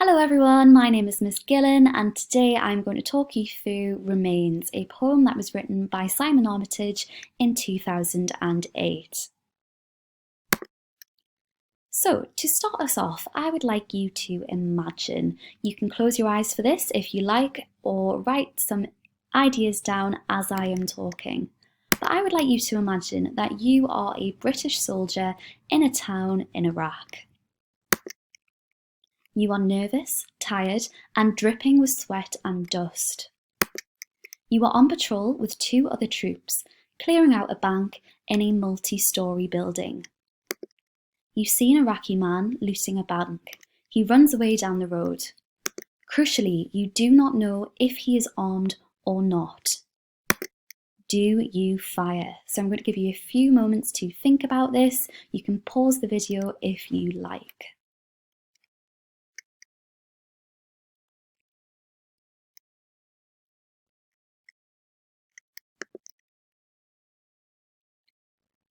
Hello everyone, my name is Miss Gillin and today I'm going to talk you through Remains, a poem that was written by Simon Armitage in 2008. So to start us off, I would like you to imagine. You can close your eyes for this if you like, or write some ideas down as I am talking. But I would like you to imagine that you are a British soldier in a town in Iraq. You are nervous, tired, and dripping with sweat and dust. You are on patrol with two other troops, clearing out a bank in a multi-storey building. You see an Iraqi man looting a bank. He runs away down the road. Crucially, you do not know if he is armed or not. Do you fire? So I'm going to give you a few moments to think about this. You can pause the video if you like.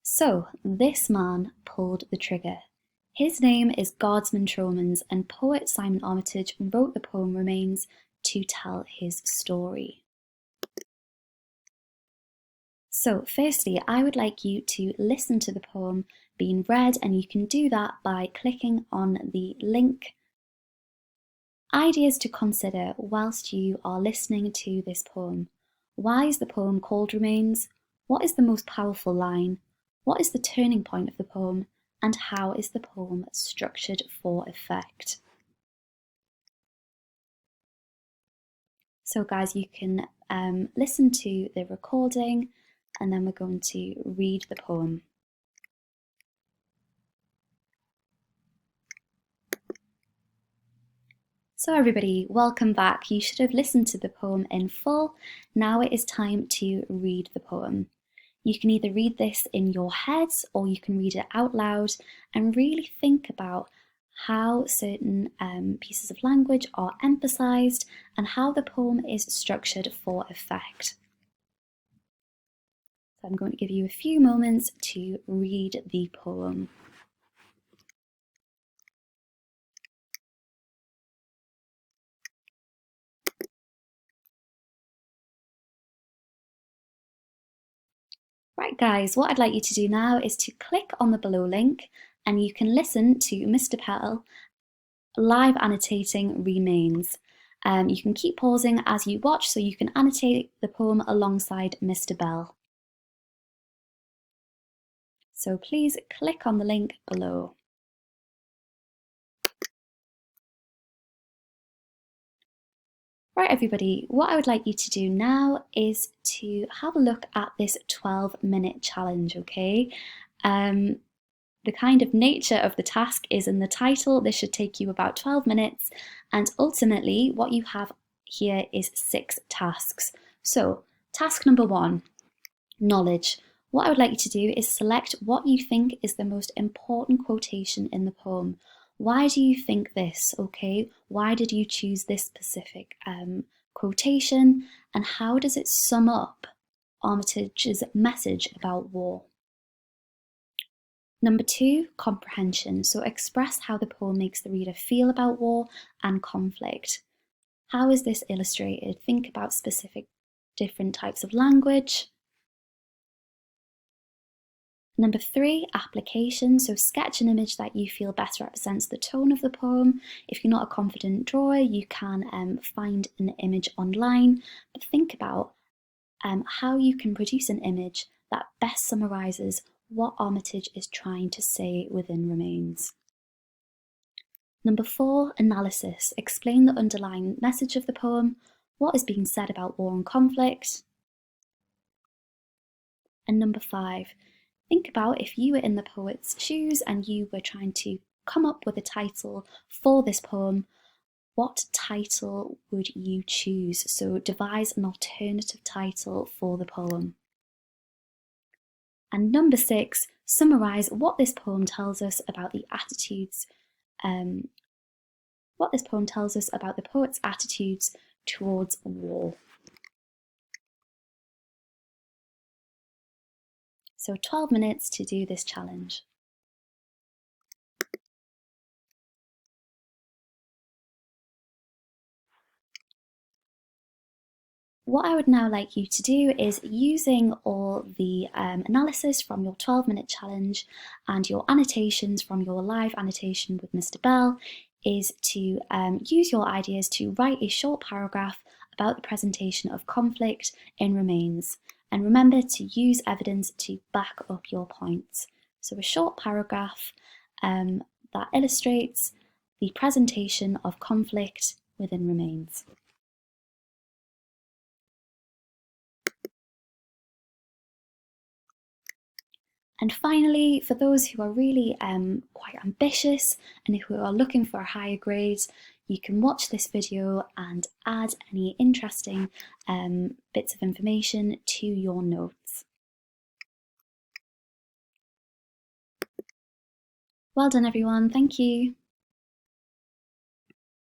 So this man pulled the trigger. His name is Guardsman Tromans, and poet Simon Armitage wrote the poem Remains to tell his story. So firstly, I would like you to listen to the poem being read, and you can do that by clicking on the link. Ideas to consider whilst you are listening to this poem. Why is the poem called Remains? What is the most powerful line? What is the turning point of the poem? And how is the poem structured for effect? So guys, you can listen to the recording and then we're going to read the poem. So everybody, welcome back. You should have listened to the poem in full. Now it is time to read the poem. You can either read this in your head or you can read it out loud and really think about how certain pieces of language are emphasised and how the poem is structured for effect. So I'm going to give you a few moments to read the poem. Right guys, what I'd like you to do now is to click on the below link and you can listen to Mr. Pell live annotating Remains. You can keep pausing as you watch so you can annotate the poem alongside Mr. Bell. So please click on the link below. Right everybody, what I would like you to do now is to have a look at this 12-minute challenge, okay? The kind of nature of the task is in the title. This should take you about 12 minutes, and ultimately what you have here is 6 tasks. So task number 1, knowledge. What I would like you to do is select what you think is the most important quotation in the poem. Why do you think this, okay? Why did you choose this specific quotation, and how does it sum up Armitage's message about war? Number 2, comprehension. So express how the poem makes the reader feel about war and conflict. How is this illustrated? Think about specific different types of language. Number 3, application. So sketch an image that you feel best represents the tone of the poem. If you're not a confident drawer, you can find an image online, but think about how you can produce an image that best summarises what Armitage is trying to say within Remains. Number 4, analysis. Explain the underlying message of the poem. What is being said about war and conflict? And number 5, think about if you were in the poet's shoes and you were trying to come up with a title for this poem, what title would you choose? So devise an alternative title for the poem. And number 6, summarise what this poem tells us about the attitudes, what this poem tells us about the poet's attitudes towards war. So 12 minutes to do this challenge. what I would now like you to do is, using all the analysis from your 12-minute challenge and your annotations from your live annotation with Mr. Bell, is to use your ideas to write a short paragraph about the presentation of conflict in Remains. And remember to use evidence to back up your points. So a short paragraph that illustrates the presentation of conflict within Remains. And finally, for those who are really quite ambitious and who are looking for higher grades, you can watch this video and add any interesting bits of information to your notes. Well done, everyone. Thank you.